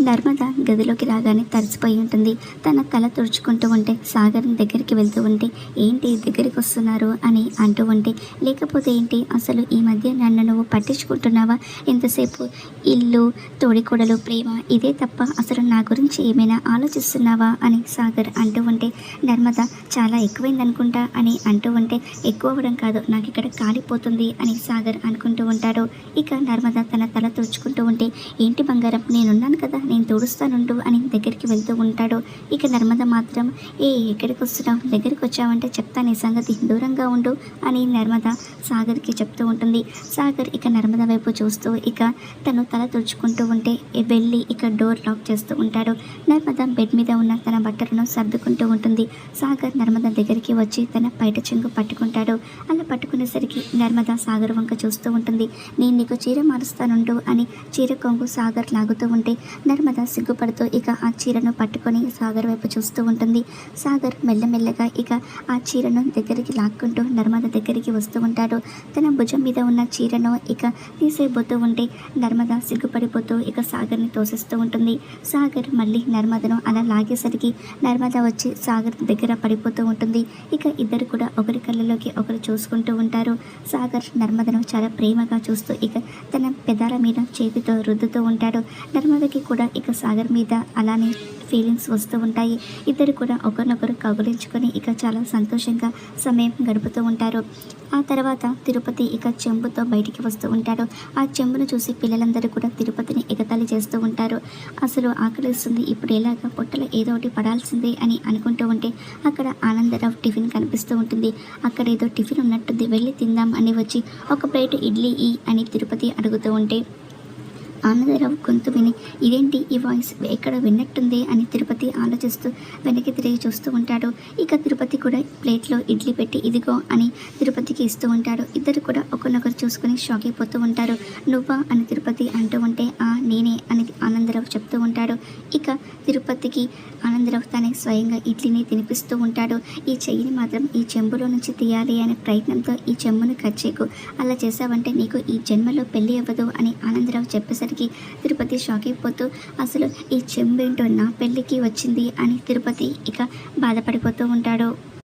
నర్మద గదిలోకి రాగానే తడిసిపోయి ఉంటుంది. తన తల తుడుచుకుంటూ ఉంటే సాగర్ దగ్గరికి వెళ్తూ ఉంటే, ఏంటి దగ్గరికి వస్తున్నారు అని అంటూ ఉంటే, లేకపోతే ఏంటి అసలు ఈ మధ్య నన్ను నువ్వు పట్టించుకుంటున్నావా? ఎంతసేపు ఇల్లు, తోడికోడలు, ప్రేమ ఇదే తప్ప అసలు నా గురించి ఏమైనా ఆలోచిస్తున్నావా అని సాగర్ అంటూ ఉంటే, నర్మద చాలా ఎక్కువైందనుకుంటా అని అంటూ ఉంటే, ఎక్కువ అవ్వడం కాదు, నాకు ఇక్కడ కాలిపోతుంది అని సాగర్ అనుకుంటూ ఉంటాడు. ఇక నర్మద తన తల తుడుచుకుంటూ ఉంటే, ఏంటి బంగారం, నేనున్నాను కదా, నేను తుడుస్తానుండు అని దగ్గరికి వెళ్తూ ఉంటాడు. ఇక నర్మద మాత్రం, ఎక్కడికి వస్తున్నావు, దగ్గరికి వచ్చావంటే చెప్తాను ఈ సంగతి, దూరంగా ఉండు అని నర్మద సాగర్కి చెప్తూ ఉంటుంది. సాగర్ ఇక నర్మద వైపు చూస్తూ ఇక తను తల తుడుచుకుంటూ ఉంటే వెళ్ళి ఇక డోర్ లాక్ చేస్తూ ఉంటాడు. నర్మద బెడ్ మీద ఉన్న తన బట్టలను సర్దుకుంటూ ఉంటుంది. సాగర్ నర్మద దగ్గరికి వచ్చి తన బయట చెంగు పట్టుకుంటాడు. అలా పట్టుకునేసరికి నర్మద సాగర్ వంక చూస్తూ ఉంటుంది. నేను నీకు చీర మారుస్తానుండు అని చీర కొంగు సాగర్ లాగుతూ ఉంటే నర్మద సిగ్గుపడుతూ ఇక ఆ చీరను పట్టుకొని సాగర్ వైపు చూస్తూ ఉంటుంది. సాగర్ మెల్లమెల్లగా ఇక ఆ చీరను దగ్గరికి లాక్కుంటూ నర్మద దగ్గరికి వస్తూ ఉంటాడు. తన భుజం మీద ఉన్న చీరను ఇక తీసేయబోతూ ఉంటే నర్మద సిగ్గుపడిపోతూ ఇక సాగర్ని తోసిస్తూ ఉంటుంది. సాగర్ మళ్ళీ నర్మదను అలా లాగేసరికి నర్మద వచ్చి సాగర్ దగ్గర పడిపోతూ ఉంటుంది. ఇక ఇద్దరు కూడా ఒకరి కళ్ళలోకి ఒకరు చూసుకుంటూ ఉంటారు. సాగర్ నర్మదను చాలా ప్రేమగా చూస్తూ ఇక తన పెదాల మీద చేతితో రుద్దుతూ ఉంటాడు. నర్మదకి కూడా ఇక సాగర్ మీద అలానే ఫీలింగ్స్ వస్తూ ఉంటాయి. ఇద్దరు కూడా ఒకరినొకరు కౌగిలించుకొని ఇక చాలా సంతోషంగా సమయం గడుపుతూ ఉంటారు. ఆ తర్వాత తిరుపతి ఇక చెంబుతో బయటికి వస్తూ ఉంటాడు. ఆ చెంబును చూసి పిల్లలందరూ కూడా తిరుపతిని ఎగతాళి చేస్తూ ఉంటారు. అసలు ఆకలిస్తుంది, ఇప్పుడు ఎలాగా పొట్టలో ఏదో ఒకటి పడాల్సిందే అని అనుకుంటూ ఉంటే అక్కడ ఆనందరావు టిఫిన్ కనిపిస్తూ ఉంటుంది. అక్కడ ఏదో టిఫిన్ ఉన్నట్టుంది, వెళ్ళి తిందాం అని వచ్చి ఒక ప్లేట్ ఇడ్లీ అని తిరుపతి అడుగుతూ ఉంటే ఆనందరావు గొంతు విని, ఇదేంటి ఈ వాయిస్ ఎక్కడ విన్నట్టుంది అని తిరుపతి ఆలోచిస్తూ వెనక్కి తిరిగి చూస్తూ ఉంటాడు. ఇక తిరుపతి కూడా ప్లేట్లో ఇడ్లీ పెట్టి ఇదిగో అని తిరుపతికి ఇస్తూ ఉంటాడు. ఇద్దరు కూడా ఒకరినొకరు చూసుకుని షాక్ అయిపోతూ ఉంటారు. నువ్వా అని తిరుపతి అంటూ ఉంటే నేనే అని ఆనందరావు చెప్తూ ఉంటాడు. ఇక తిరుపతికి ఆనందరావు తనే స్వయంగా ఇడ్లీని తినిపిస్తూ ఉంటాడు. ఈ చెయ్యిని మాత్రం ఈ చెంబులో నుంచి తీయాలి అనే ప్రయత్నంతో ఈ చెంబును కట్ చేయకు, అలా చేసావంటే నీకు ఈ జన్మలో పెళ్ళి అవ్వదు అని ఆనందరావు చెప్పేసరికి తిరుపతి షాక్ అయిపోతూ అసలు ఈ చెంబు ఏంటో నా పెళ్ళికి వచ్చింది అని తిరుపతి ఇక బాధపడిపోతూ ఉంటాడు.